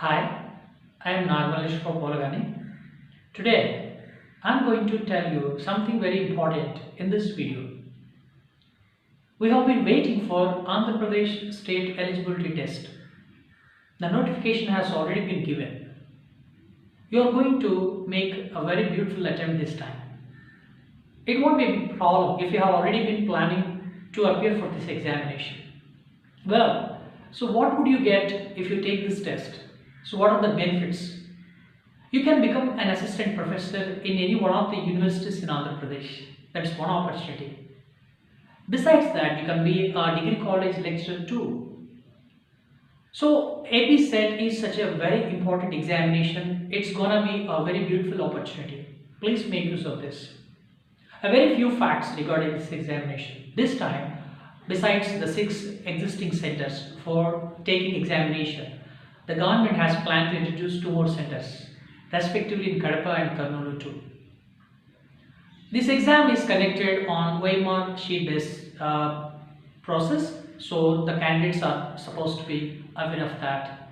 Hi, I am Nagmalesh from Polagani. Today, I am going to tell you something very important in this video. We have been waiting for Andhra Pradesh state eligibility test. The notification has already been given. You are going to make a very beautiful attempt this time. It won't be a big problem if you have already been planning to appear for this examination. Well, so what would you get if you take this test? So what are the benefits? You can become an assistant professor in any one of the universities in Andhra Pradesh. That's one opportunity. Besides that, you can be a degree college lecturer too. So AP set is such a very important examination. It's gonna be a very beautiful opportunity. Please make use of this. A very few facts regarding this examination. This time, besides the 6 existing centers for taking examination, the government has planned to introduce 2 more centers, respectively in Kadapa and Kurnool too. This exam is conducted on OMR sheet-based process, so the candidates are supposed to be aware of that.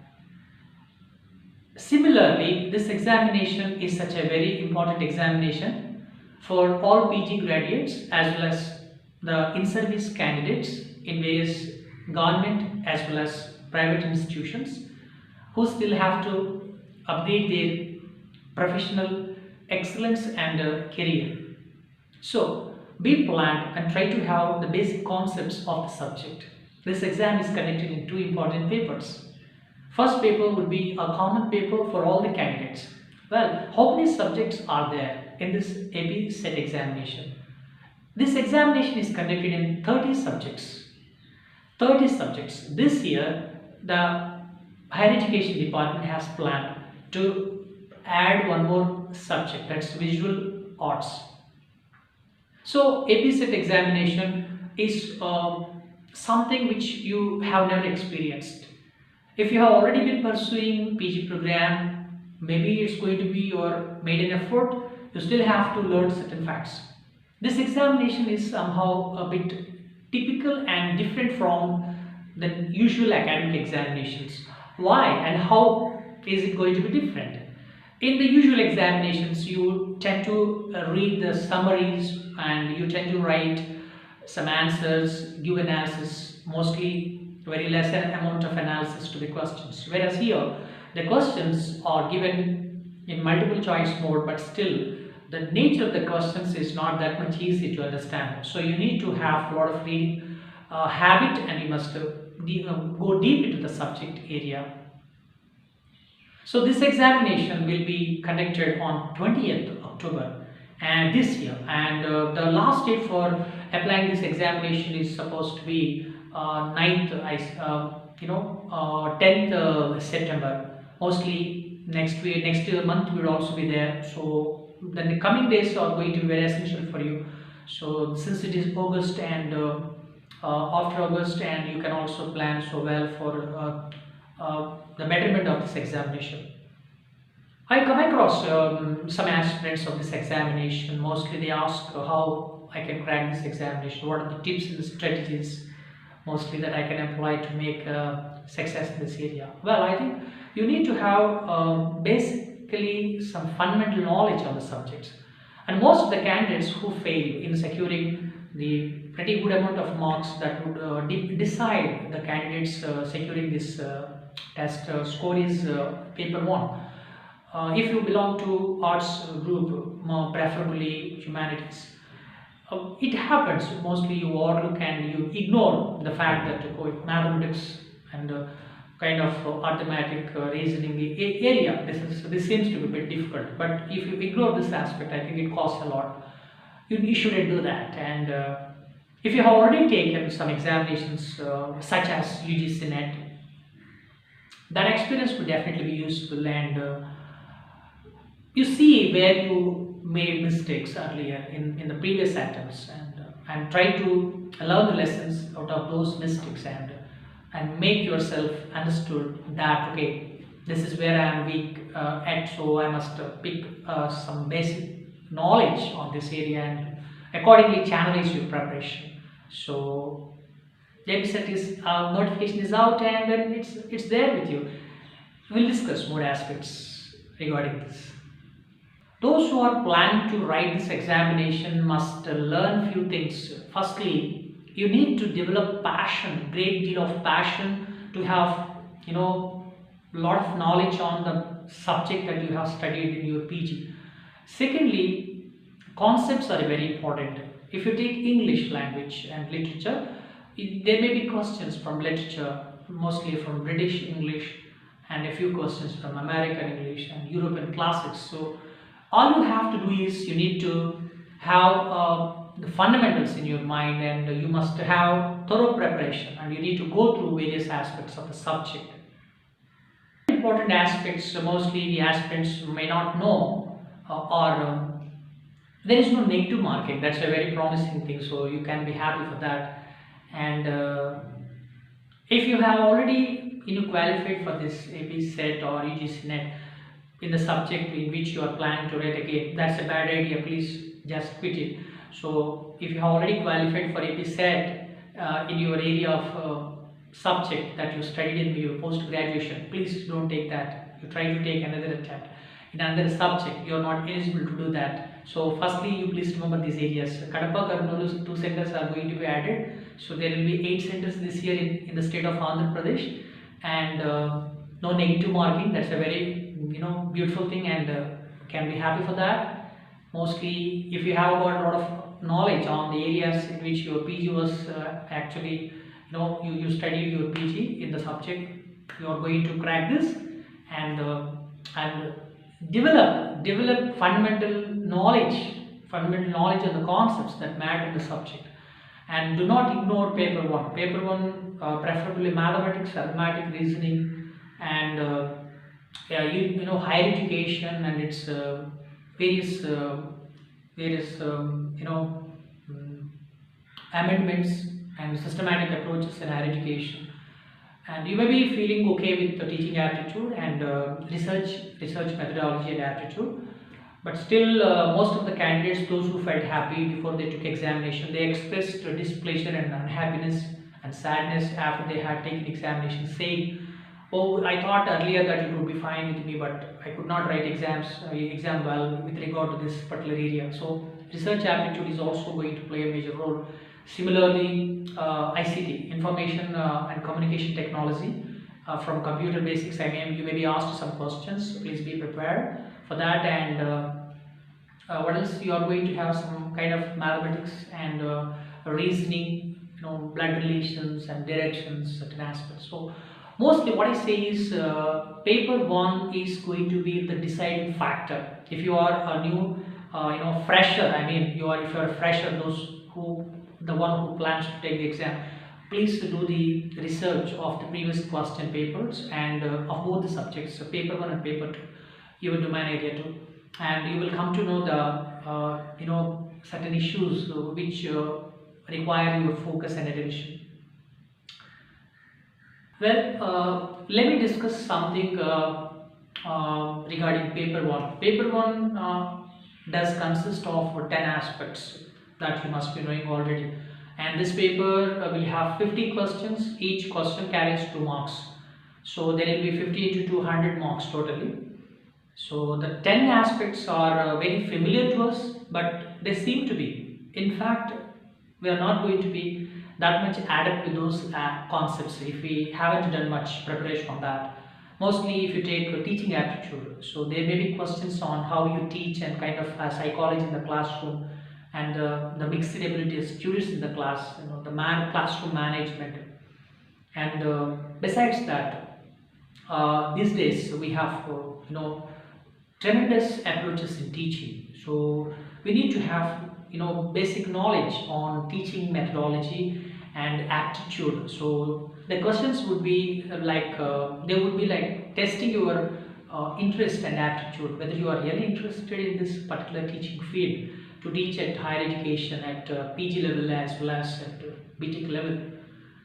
Similarly, this examination is such a very important examination for all PG graduates as well as the in-service candidates in various government as well as private institutions who still have to upgrade their professional excellence and career. So, be planned and try to have the basic concepts of the subject. This exam is conducted in 2 important papers. First paper would be a common paper for all the candidates. Well, how many subjects are there in this AP set examination? This examination is conducted in 30 subjects. 30 subjects. This year, the Higher Education Department has planned to add one more subject, that's visual arts. So AP set examination is something which you have never experienced. If you have already been pursuing PG program, maybe it's going to be your maiden effort, you still have to learn certain facts. This examination is somehow a bit typical and different from the usual academic examinations. Why and how is it going to be different? In the usual examinations, you tend to read the summaries and you tend to write some answers, give analysis, mostly very less amount of analysis to the questions. Whereas here, the questions are given in multiple choice mode, but still the nature of the questions is not that much easy to understand. So you need to have a lot of reading habit and you must go deep into the subject area. So this examination will be conducted on 20th October and this year, and the last date for applying this examination is supposed to be 10th September. Mostly next month will also be there. So then the coming days are going to be very essential for you. So since it is August and after August, and you can also plan so well for the betterment of this examination. I come across some aspirants of this examination. Mostly they ask how I can crack this examination, what are the tips and strategies mostly that I can apply to make success in this area. Well, I think you need to have basically some fundamental knowledge on the subjects, and most of the candidates who fail in securing the pretty good amount of marks that would decide the candidates securing this test score is paper 1. If you belong to arts group, more preferably humanities, it happens mostly you overlook and you ignore the fact that mathematics and kind of arithmetic reasoning area, this seems to be a bit difficult, but if you ignore this aspect, I think it costs a lot. You shouldn't do that. And if you have already taken some examinations such as UGC NET, that experience would definitely be useful, and you see where you made mistakes earlier in the previous attempts, and try to learn the lessons out of those mistakes, and make yourself understood that okay, this is where I am weak at, so I must pick some basic knowledge on this area and accordingly channelize your preparation. So the episode is notification is out, and then it's there with you. We'll discuss more aspects regarding this. Those who are planning to write this examination must learn few things. Firstly, you need to develop passion, great deal of passion, to have lot of knowledge on the subject that you have studied in your PG. Secondly, concepts are very important. If you take English language and literature, there may be questions from literature, mostly from British English, and a few questions from American English and European classics. So all you have to do is you need to have the fundamentals in your mind, and you must have thorough preparation, and you need to go through various aspects of the subject. Important aspects, mostly the aspirants may not know, or there is no negative marking. That's a very promising thing, so you can be happy for that. And if you have already qualified for this AP set or UGC net in the subject in which you are planning to write again, that's a bad idea. Please just quit it. So if you have already qualified for AP set in your area of subject that you studied in your post graduation, please don't take that. You try to take another attempt in another subject. You are not eligible to do that. So firstly, you please remember these areas. Kadapa, Karnool, 2 centers are going to be added. So there will be 8 centers this year in the state of Andhra Pradesh, and no negative marking. That's a very beautiful thing, and can be happy for that. Mostly, if you have got a lot of knowledge on the areas in which your PG was actually, you studied your PG in the subject, you are going to crack this, and develop fundamental knowledge on the concepts that matter in the subject. And do not ignore paper 1. Paper 1, preferably mathematics, arithmetic, reasoning, and higher education and its various amendments and systematic approaches in higher education. And you may be feeling okay with the teaching aptitude and research methodology and aptitude, but still most of the candidates, those who felt happy before they took examination, they expressed displeasure and unhappiness and sadness after they had taken examination, saying, "Oh, I thought earlier that it would be fine with me, but I could not write exam well with regard to this particular area." So research aptitude is also going to play a major role. Similarly, ICT, information and communication technology, from computer basics, you may be asked some questions. Please be prepared for that. And what else? You are going to have some kind of mathematics and reasoning, blood relations and directions, certain aspects. So mostly what I say is paper 1 is going to be the deciding factor. If you are a new fresher, if you are a fresher, the one who plans to take the exam, please do the research of the previous question papers and of both the subjects, so paper 1 and paper 2, your domain area 2, and you will come to know the certain issues which require your focus and attention. Well, let me discuss something regarding paper 1. Paper 1 does consist of 10 aspects that you must be knowing already. And this paper will have 50 questions. Each question carries 2 marks. So there will be 50 into 200 marks totally. So the 10 aspects are very familiar to us, but they seem to be. In fact, we are not going to be that much adept with those concepts if we haven't done much preparation on that. Mostly if you take teaching aptitude, so there may be questions on how you teach and kind of psychology in the classroom, and the mixed abilities, students in the class, the classroom management. And besides that, these days we have tremendous approaches in teaching. So we need to have basic knowledge on teaching methodology and aptitude. So the questions would be they would be like testing your interest and aptitude, whether you are really interested in this particular teaching field, to teach at higher education at PG level as well as at BTech level.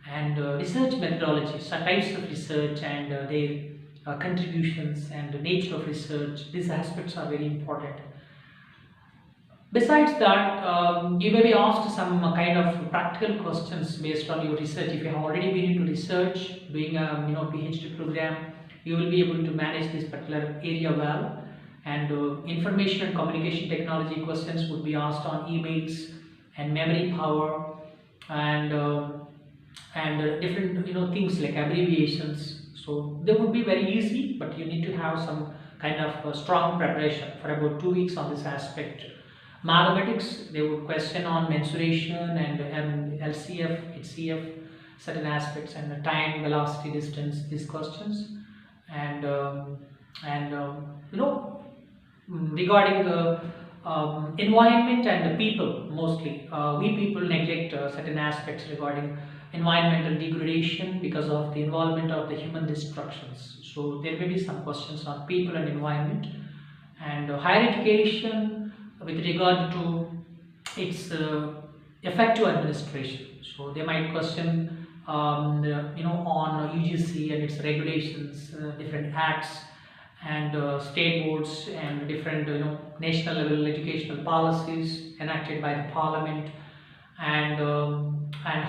And research methodologies, types of research and their contributions and the nature of research, these aspects are very important. Besides that, you may be asked some kind of practical questions based on your research. If you have already been into research, doing a PhD program, you will be able to manage this particular area well. And information and communication technology questions would be asked on emails and memory power, and different things like abbreviations. So they would be very easy, but you need to have some kind of strong preparation for about 2 weeks on this aspect. Mathematics, they would question on mensuration and LCF, HCF, certain aspects, and the time, velocity, distance, these questions. And and you know regarding the environment and the people, mostly we people neglect certain aspects regarding environmental degradation because of the involvement of the human destructions. So there may be some questions on people and environment. And higher education with regard to its effective administration. So they might question on UGC and its regulations, different acts, and state boards, and different national level educational policies enacted by the parliament, and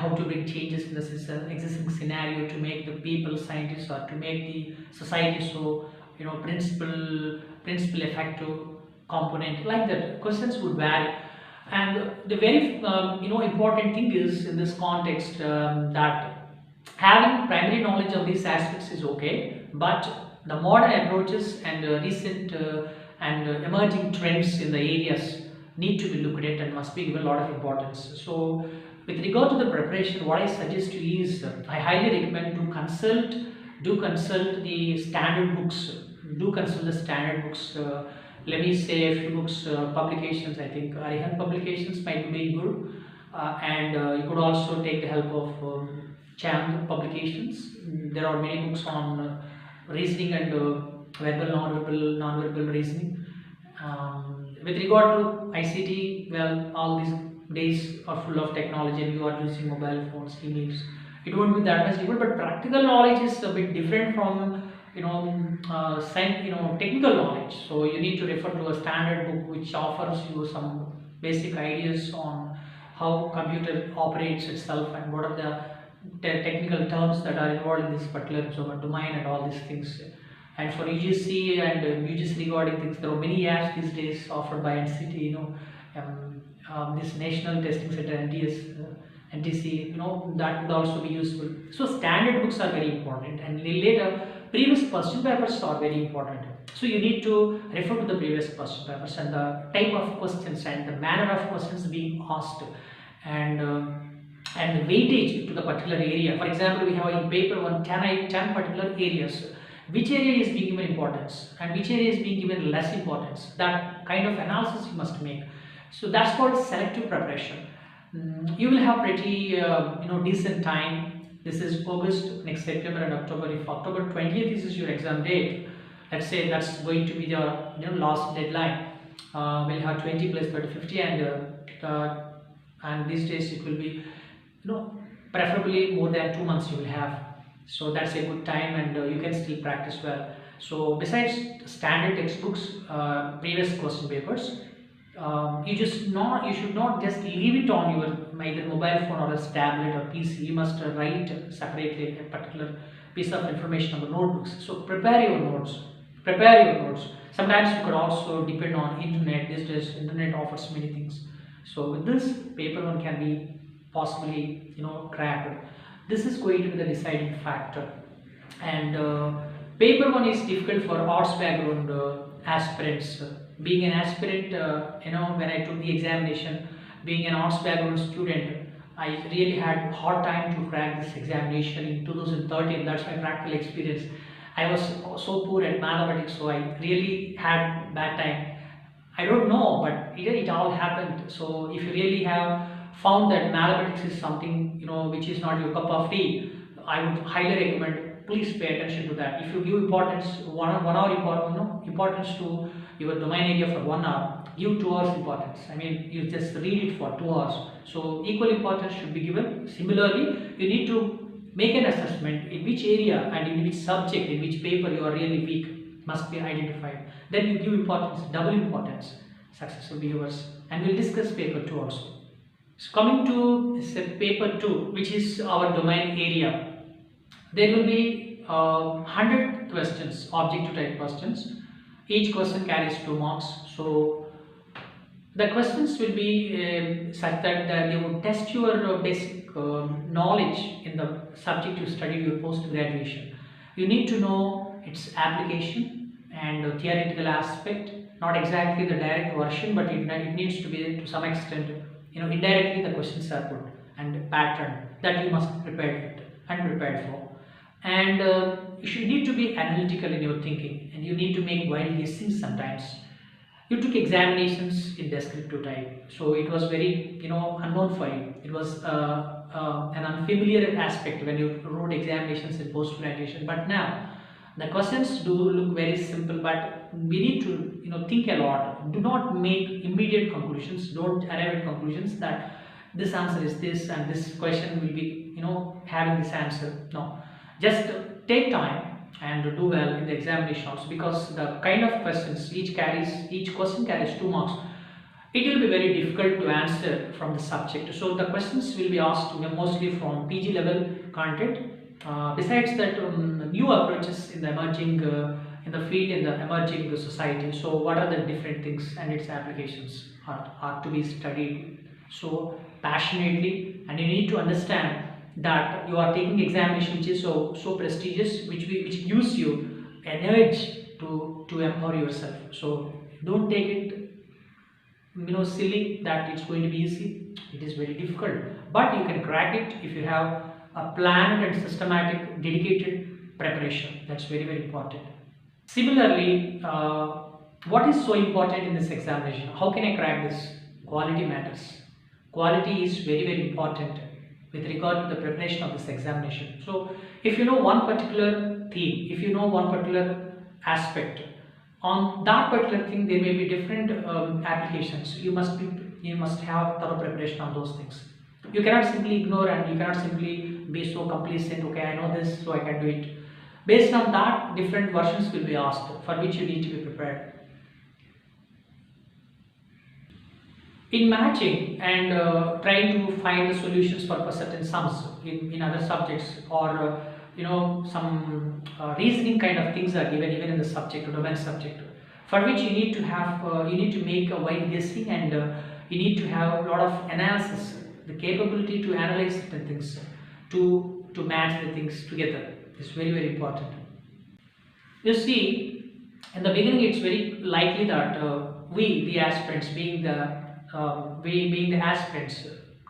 how to bring changes in the existing scenario to make the people scientists, or to make the society so principle effective component, like that. Questions would vary. And the very important thing is in this context, that having primary knowledge of these aspects is okay, but the modern approaches and recent and emerging trends in the areas need to be looked at and must be given a lot of importance. So with regard to the preparation, what I suggest to you is, I highly recommend do consult the standard books. Do consult the standard books. Let me say a few books, publications. I think Arihan publications might be good, and you could also take the help of Chand publications. There are many books on reasoning and verbal, non-verbal reasoning. With regard to ICT, well, all these days are full of technology, and you are using mobile phones, emails. It won't be that much different, but practical knowledge is a bit different from technical knowledge. So you need to refer to a standard book which offers you some basic ideas on how computer operates itself, and what are the technical terms that are involved in this particular domain, and all these things. And for UGC and UGC regarding things, there are many apps these days offered by NCT. This National Testing Center, NTC. That would also be useful. So standard books are very important, and later previous question papers are very important. So you need to refer to the previous question papers, and the type of questions and the manner of questions being asked, and the weightage to the particular area. For example, we have in paper 1 10 particular areas. Which area is being given importance and which area is being given less importance? That kind of analysis you must make. So that's called selective preparation. You will have pretty decent time. This is August, next September and October. If October 20th is your exam date, let's say that's going to be the last deadline. We'll have 20 plus 30, 50, and these days it will be preferably more than 2 months you will have. So that's a good time, and you can still practice well. So besides standard textbooks, previous question papers, you should not just leave it on your either mobile phone or a tablet or PC. You must write separately a particular piece of information on the notebooks. So prepare your notes. Sometimes you could also depend on internet. These days internet offers many things. So with this, paper 1 can be possibly cracked. This is going to be the deciding factor. And paper 1 is difficult for arts background aspirants. Being an aspirant, when I took the examination, being an arts background student, I really had a hard time to crack this examination in 2013. That's my practical experience. I was so poor at mathematics, so I really had bad time. I don't know, but it all happened. So if you really have found that mathematics is something which is not your cup of tea, I would highly recommend, please pay attention to that. If you give importance, 1 hour importance to your domain area for 1 hour, give 2 hours importance. I mean, you just read it for 2 hours. So equal importance should be given. Similarly, you need to make an assessment in which area and in which subject, in which paper you are really weak, must be identified. Then you give importance, double importance. Success will be yours. And we'll discuss paper 2 also. So coming to paper 2, which is our domain area, there will be 100 questions, objective type questions. Each question carries 2 marks. So the questions will be such that they would test your basic knowledge in the subject you studied your post graduation. You need to know its application and theoretical aspect, not exactly the direct version, but it needs to be to some extent, indirectly the questions are put and pattern that you must prepare it and prepared for. And you should need to be analytical in your thinking, and you need to make wild guessings sometimes. You took examinations in descriptive type, so it was very unknown for you. It was an unfamiliar aspect when you wrote examinations in post graduation. But now the questions do look very simple, but we need to think a lot. Do not make immediate conclusions. Don't arrive at conclusions that this answer is this and this question will be having this answer. No, just take time and do well in the examinations, because the kind of questions each question carries 2 marks. It will be very difficult to answer from the subject, so the questions will be asked mostly from PG level content. Besides that, new approaches in the emerging in the field, in the emerging society. So what are the different things and its applications are to be studied so passionately, and you need to understand that you are taking examination which is so prestigious, which gives you an edge to empower yourself. So don't take it silly that it's going to be easy. It is very difficult, but you can crack it if you have a planned and systematic dedicated preparation. That's very important. Similarly, what is so important in this examination? How can I crack this? Quality matters. Quality is very important with regard to the preparation of this examination. So if you know one particular theme, if you know one particular aspect, on that particular thing there may be different applications. You must have thorough preparation on those things. You cannot simply ignore, and you cannot simply be so complacent. Okay, I know this, so I can do it. Based on that, different versions will be asked, for which you need to be prepared. In matching and trying to find the solutions for certain sums in other subjects, or some reasoning kind of things are given even in the subject or domain subject, for which you need to have you need to make a wild guessing, and you need to have a lot of analysis, the capability to analyze certain things, to match the things together is very important. You see, in the beginning it's very likely that we the aspirants, being the aspirants,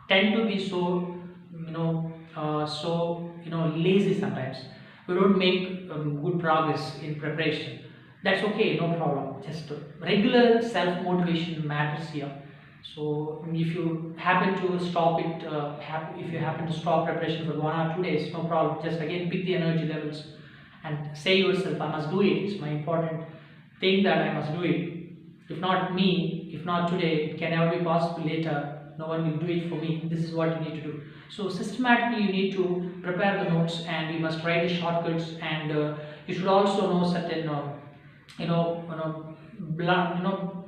tend to be so lazy sometimes. We don't make good progress in preparation. That's okay, no problem. Just regular self motivation matters here. So if you happen to stop it, if you happen to stop preparation for 1 or 2 days, no problem. Just again pick the energy levels and say yourself, I must do it. It's my important thing that I must do it. If not me, if not today, it can never be possible later. No one will do it for me. This is what you need to do. So systematically you need to prepare the notes, and you must write the shortcuts, and you should also know certain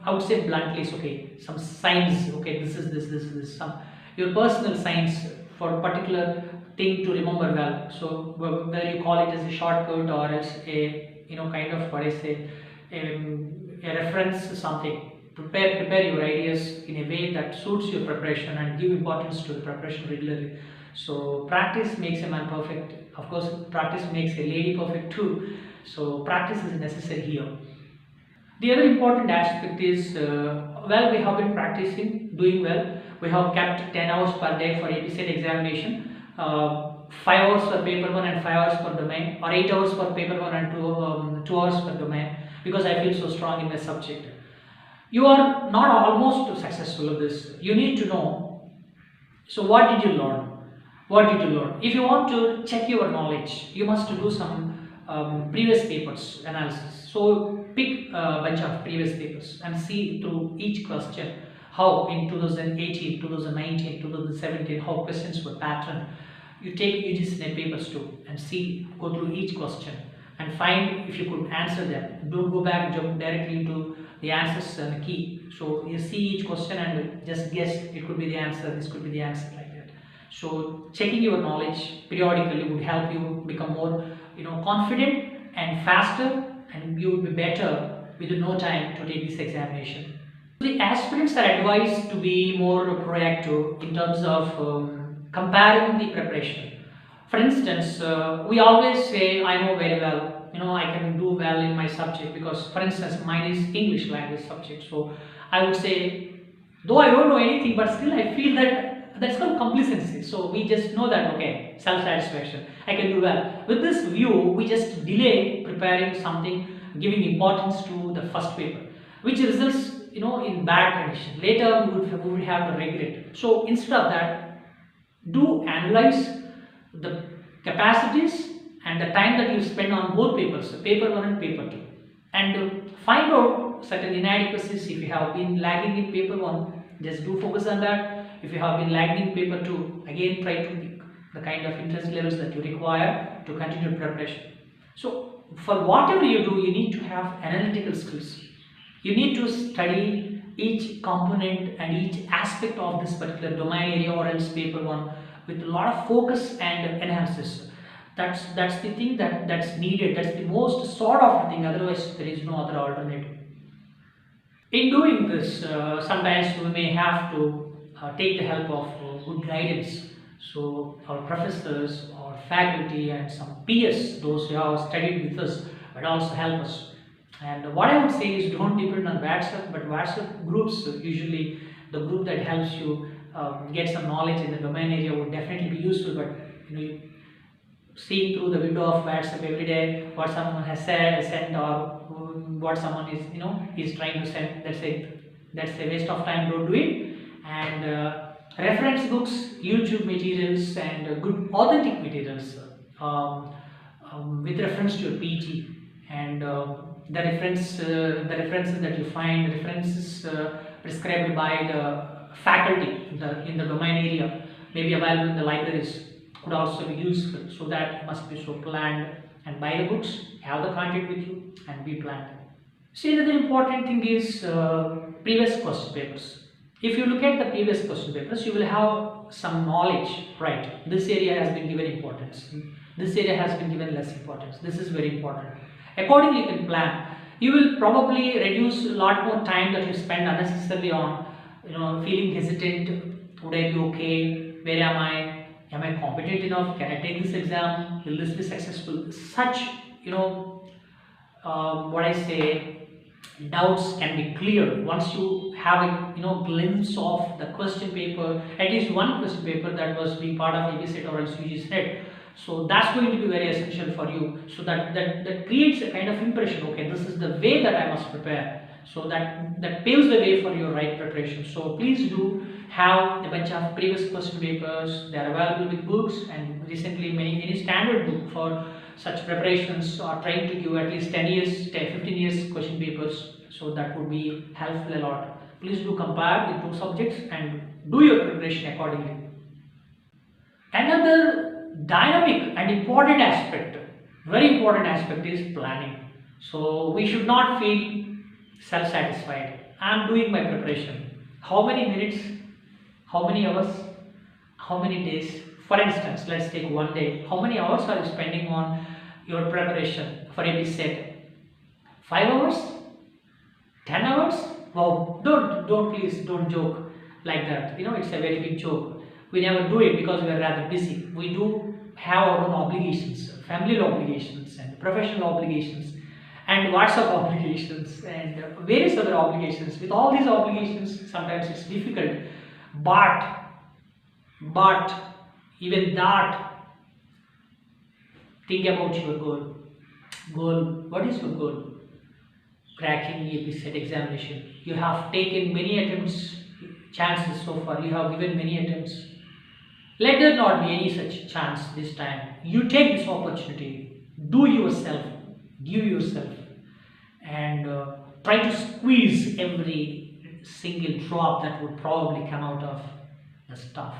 I would say bluntly, it's okay, some signs. Okay, this is this, some your personal signs for a particular thing to remember well. So whether you call it as a shortcut or as a kind of what I say, a reference to something. Prepare your ideas in a way that suits your preparation, and give importance to the preparation regularly. So practice makes a man perfect. Of course, practice makes a lady perfect too. So practice is necessary here. The other important aspect is, we have been practicing, doing well. We have kept 10 hours per day for APCET examination, 5 hours for paper 1 and 5 hours per domain, or 8 hours for paper 1 and 2 hours per domain, because I feel so strong in my subject. You are not almost successful of this. You need to know, so what did you learn? What did you learn? If you want to check your knowledge, you must do some previous papers analysis. So pick a bunch of previous papers and see through each question how in 2018, 2019, 2017, how questions were patterned. You take UGC papers too and see, go through each question and find if you could answer them. Don't go back and jump directly into the answers and the key. So you see each question and just guess, it could be the answer, this could be the answer, like that. So checking your knowledge periodically would help you become more confident and faster, and you would be better within no time to take this examination. The aspirants are advised to be more proactive in terms of comparing the preparation. For instance, we always say, I know very well, I can do well in my subject because, for instance, mine is English language subject. So I would say, though I don't know anything, but still I feel that that's called complacency. So we just know that, okay, self-satisfaction, I can do well. With this view, we just delay preparing something, giving importance to the first paper, which results in bad condition. Later we would have a regret. So instead of that, do analyze the capacities and the time that you spend on both papers, paper 1 and paper 2, and find out certain inadequacies. If you have been lagging in paper 1, just do focus on that. If you have been lagging in paper 2, again try to pick the kind of interest levels that you require to continue preparation. So for whatever you do, you need to have analytical skills. You need to study each component and each aspect of this particular domain area or else paper 1 with a lot of focus and analysis. That's the thing that's needed. That's the most sought after thing. Otherwise, there is no other alternative. In doing this, sometimes we may have to take the help of good guidance. So our professors or faculty and some peers, those who have studied with us, but also help us. And what I would say is, don't depend on WhatsApp, but WhatsApp groups, usually the group that helps you get some knowledge in the domain area would definitely be useful. But seeing through the window of WhatsApp every day what someone has sent or what someone is trying to send, that's a waste of time. Don't do it. And reference books, YouTube materials, and good authentic materials with reference to your PG, and the references that you find, references prescribed by the faculty in the domain area may be available in the libraries, could also be useful. So that must be so planned, and buy the books, have the content with you, and be planned. See, another important thing is previous question papers. If you look at the previous question papers, you will have some knowledge, right? This area has been given importance, this area has been given less importance, this is very important. Accordingly, you can plan. You will probably reduce a lot more time that you spend unnecessarily on feeling hesitant. Would I be okay? Where am I? Am I competent enough? Can I take this exam? Will this be successful? Such what I say, doubts can be cleared once you have a glimpse of the question paper, at least one question paper that was being part of ABCET or else UGCET. So that's going to be very essential for you. So that creates a kind of impression. Okay, this is the way that I must prepare. So that paves the way for your right preparation. So please do have a bunch of previous question papers. They are available with books, and recently any standard book for such preparations are trying to give at least 10 years, 15 years question papers. So that would be helpful a lot. Please do compare the two subjects and do your preparation accordingly. Another dynamic and important aspect, very important aspect, is planning. So we should not feel self-satisfied. I am doing my preparation. How many minutes? How many hours? How many days? For instance, let's take one day. How many hours are you spending on your preparation for a set? 5 hours? 10 hours? Wow! Please don't joke like that. It's a very big joke. We never do it because we are rather busy. We do have our own obligations, familial obligations and professional obligations and WhatsApp obligations and various other obligations. With all these obligations, sometimes it's difficult. But even that, think about your goal. What is your goal? Cracking ABCET examination. You have taken many attempts, chances so far. You have given many attempts. Let there not be any such chance this time. You take this opportunity, do yourself, give yourself, and try to squeeze every single drop that would probably come out of the stuff.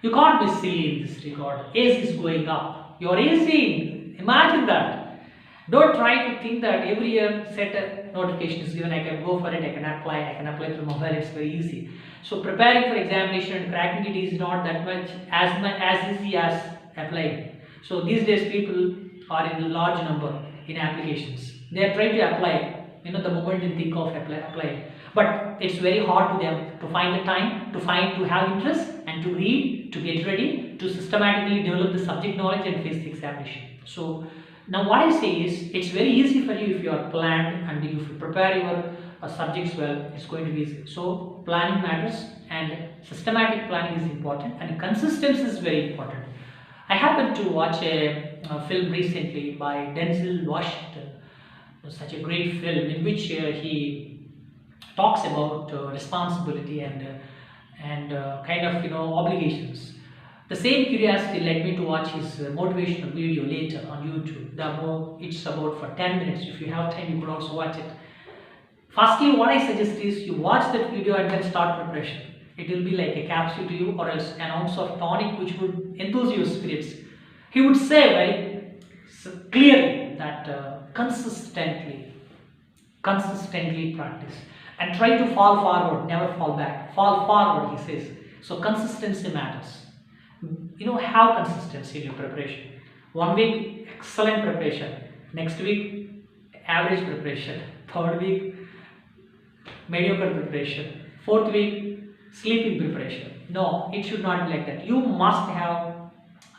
You can't be silly in this regard. Ace is going up. You're acing. Imagine that. Don't try to think that every year set a notification is given, I can go for it, I can apply through mobile, it's very easy. So preparing for examination and cracking it is not that much as easy as applying. So these days people or in large number in applications. They are trying to apply, the moment they think of applying. But it's very hard to them to find the time, to have interest and to read, to get ready, to systematically develop the subject knowledge and face the examination. So now what I say is, it's very easy for you if you are planned and if you prepare your subjects well, it's going to be easy. So planning matters and systematic planning is important and consistency is very important. I happened to watch a film recently by Denzel Washington. It was such a great film in which he talks about responsibility and kind of obligations. The same curiosity led me to watch his motivational video later on YouTube. It's about for 10 minutes. If you have time, you could also watch it. Firstly, what I suggest is you watch that video and then start preparation. It will be like a capsule to you, or else an ounce of tonic which would enthuse your spirits. He would say very clearly that consistently practice and try to fall forward, never fall back. Fall forward, he says. So consistency matters. Have consistency in your preparation. 1 week, excellent preparation. Next week, average preparation. 3rd week, mediocre preparation. 4th week, sleeping preparation. No, it should not be like that. You must have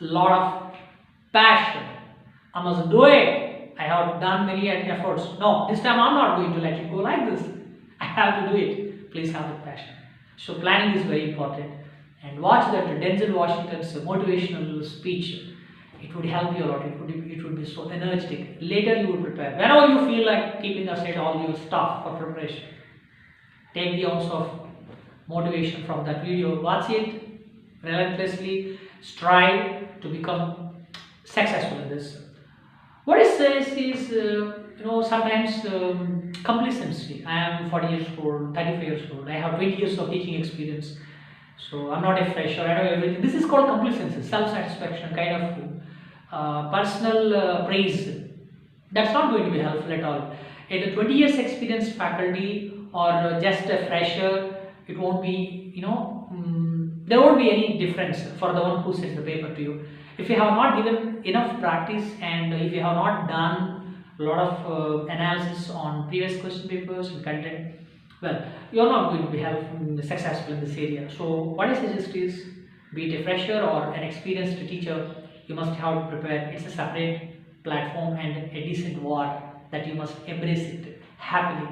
a lot of passion. I must do it. I have done many efforts. No, this time I'm not going to let it go like this. I have to do it. Please have the passion. So planning is very important. And watch that Denzel Washington's motivational speech. It would help you a lot. It would be so energetic. Later you would prepare. Whenever you feel like keeping aside all your stuff for preparation, take the ounce of motivation from that video. Watch it relentlessly. Strive to become successful in this. What it says is, sometimes complacency. I am 40 years old, 35 years old. I have 20 years of teaching experience. So I'm not a fresher, I know everything. This is called complacency, self-satisfaction, kind of personal praise. That's not going to be helpful at all. Either 20 years experienced faculty or just a fresher, it won't be, there won't be any difference for the one who sends the paper to you. If you have not given enough practice and if you have not done a lot of analysis on previous question papers and content, well, you're not going to be successful in this area. So what I suggest is, be it a fresher or an experienced teacher, you must have to prepare. It's a separate platform and a decent war that you must embrace it happily.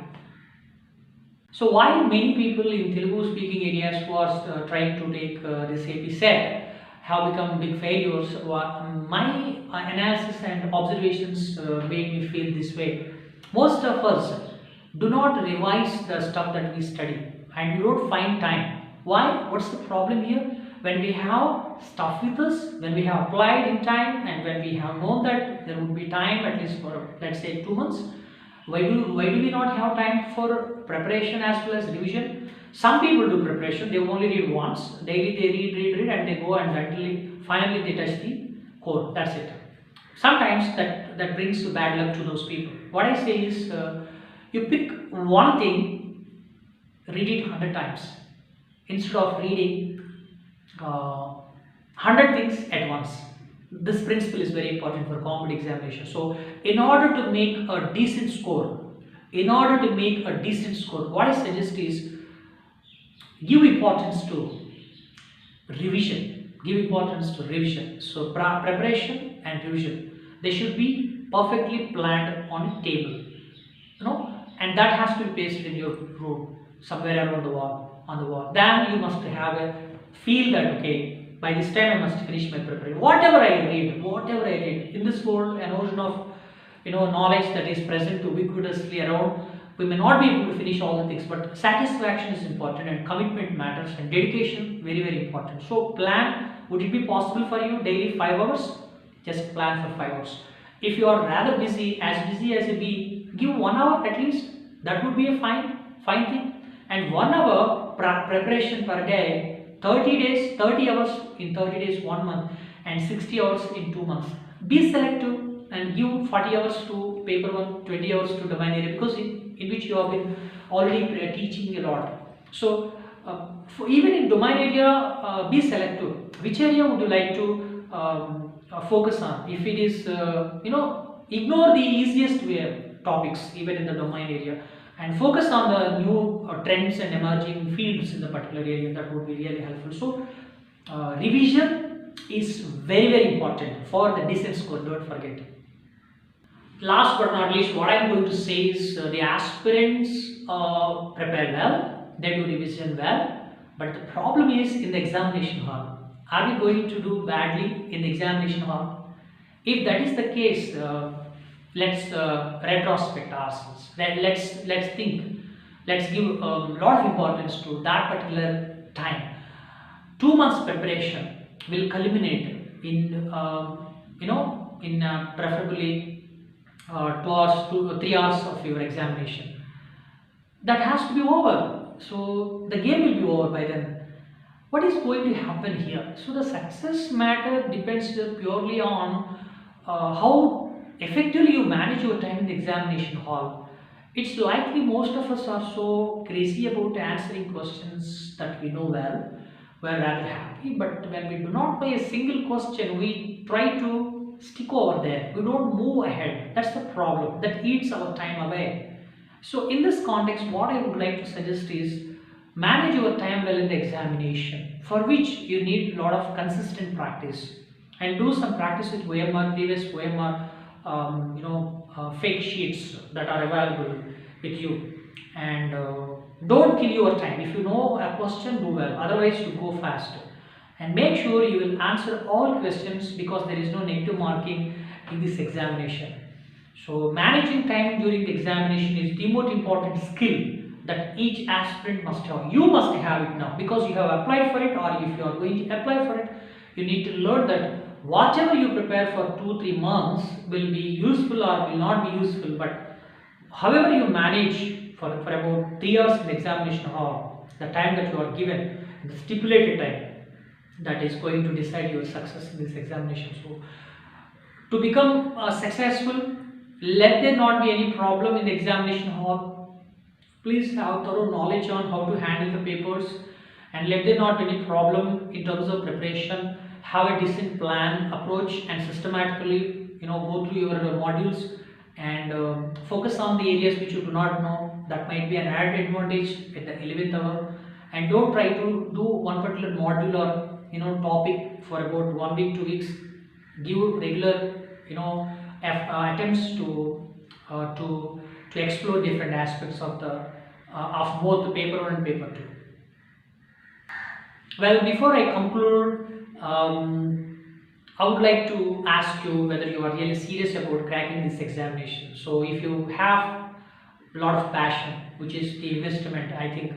So why many people in Telugu speaking areas who are trying to take this COVETED have become big failures? My analysis and observations made me feel this way. Most of us do not revise the stuff that we study and we don't find time. Why? What's the problem here? When we have stuff with us, when we have applied in time and when we have known that there would be time at least for, let's say, 2 months, why do we not have time for preparation as well as revision? Some people do preparation, they only read once, daily they read and they go and finally they touch the core, that's it. Sometimes that brings bad luck to those people. What I say is, you pick one thing, read it 100 times instead of reading 100 things at once. This principle is very important for competitive examination. So in order to make a decent score, what I suggest is, give importance to revision. So preparation and revision, they should be perfectly planned on a table, and that has to be pasted in your room somewhere around the wall. Then you must have a feel that, okay, by this time I must finish my preparation. Whatever I read in this world, an ocean of knowledge that is present ubiquitously around, we may not be able to finish all the things, but satisfaction is important and commitment matters and dedication very, very important. So plan. Would it be possible for you daily 5 hours? Just plan for 5 hours. If you are rather busy as you be, give 1 hour at least. That would be a fine thing. And 1 hour preparation per day, 30 hours in 30 days, 1 month, and 60 hours in 2 months. Be selective and give 40 hours to paper 1, 20 hours to domain area, because in which you have been already teaching a lot. So even in domain area, be selective. Which area would you like to focus on. If it is, ignore the easiest way topics even in the domain area, and focus on the new trends and emerging fields in the particular area. That would be really helpful. So revision is very, very important for the decent score, don't forget. Last but not least, what I'm going to say is the aspirants prepare well, they do revision well, but the problem is in the examination hall. Are we going to do badly in the examination hall? If that is the case, let's retrospect ourselves. Let's think. Let's give a lot of importance to that particular time. 2 months preparation will culminate in preferably 2 hours to 3 hours of your examination. That has to be over. So the game will be over by then. What is going to happen here? So the success matter depends purely on how effectively you manage your time in the examination hall. It's likely most of us are so crazy about answering questions that we know well. We're rather happy, but when we do not know a single question, we try to stick over there. We don't move ahead. That's the problem. That eats our time away. So in this context, what I would like to suggest is manage your time well in the examination, for which you need a lot of consistent practice, and do some practice with OMR, previous OMR, fake sheets that are available with you, and don't kill your time. If you know a question, do well, otherwise you go faster, and make sure you will answer all questions, because there is no negative marking in this examination. So managing time during the examination is the most important skill that each aspirant must have. You must have it now, because you have applied for it, or if you are going to apply for it, you need to learn that whatever you prepare for 2-3 months will be useful or will not be useful, but however you manage for about 3 hours in the examination hall, the time that you are given, the stipulated time, that is going to decide your success in this examination. So to become successful, let there not be any problem in the examination hall. Please have thorough knowledge on how to handle the papers, and let there not be any problem in terms of preparation. Have a decent plan, approach, and systematically go through your modules, and focus on the areas which you do not know. That might be an added advantage at the 11th hour. And don't try to do one particular module or topic for about 1 week, 2 weeks. Give regular attempts to explore different aspects of both the paper 1 and paper 2. Well, before I conclude, I would like to ask you whether you are really serious about cracking this examination. So if you have a lot of passion, which is the investment, I think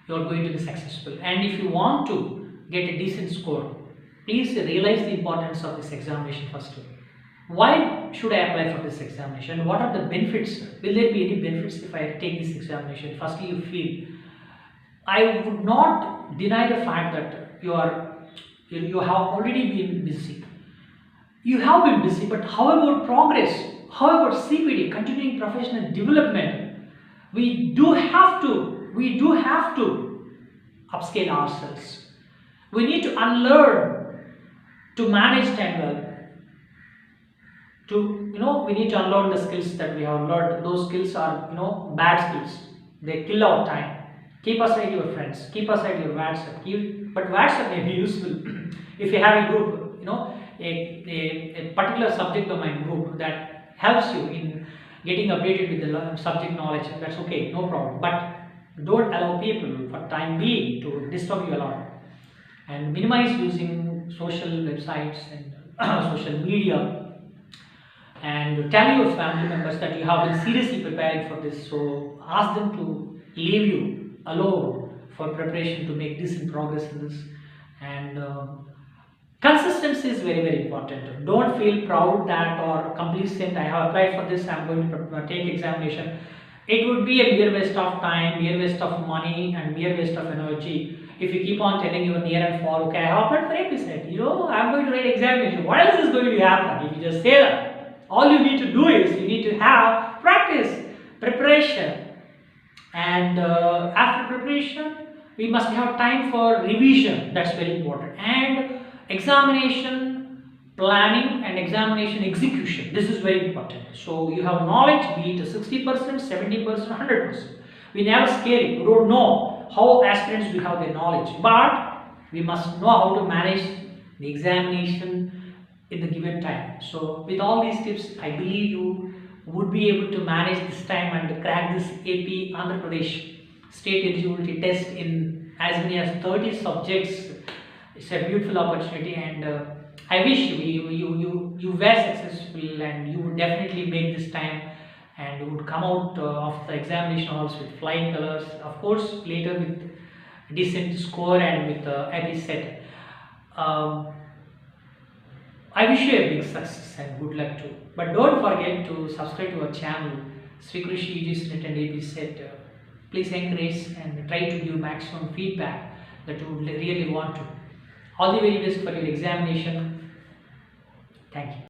you are going to be successful. And if you want to get a decent score, please realize the importance of this examination first. Why should I apply for this examination? What are the benefits? Will there be any benefits if I take this examination? Firstly, you feel. I would not deny the fact that you have already been busy. You have been busy, but how about progress? How about CPD, continuing professional development? We do have to upscale ourselves. We need to unlearn to manage time well. We need to unlearn the skills that we have learned. Those skills are bad skills. They kill our time. Keep aside your friends, keep aside your WhatsApp, but WhatsApp may be useful if you have a group, a particular subject domain group that helps you in getting updated with the subject knowledge. That's okay, no problem. But don't allow people for time being to disturb you a lot, and minimize using social websites and social media. And tell your family members that you have been seriously preparing for this. So ask them to leave you alone for preparation to make decent progress in this. And consistency is very, very important. Don't feel proud that or complacent. I have applied for this, I'm going to take examination. It would be a mere waste of time, mere waste of money, and mere waste of energy if you keep on telling your near and far, okay, I have applied for APSET, I'm going to write examination. What else is going to happen if you just say that? All you need to do is you need to have practice, preparation. And after preparation, we must have time for revision. That's very important. And examination planning and examination execution. This is very important. So you have knowledge, be it 60%, 70%, 100%. We never scale it. We don't know how aspirants will have their knowledge, but we must know how to manage the examination in the given time. So with all these tips, I believe you would be able to manage this time and crack this AP Andhra Pradesh state eligibility test in as many as 30 subjects. It's a beautiful opportunity, and I wish you were successful, and you would definitely make this time, and you would come out of the examination halls with flying colors. Of course, later with decent score and with AP set. I wish you a big success and good luck too. But don't forget to subscribe to our channel, Sri Krishi UGC and AP set. Please encourage and try to give maximum feedback that you would really want to. All the very best for your examination. Thank you.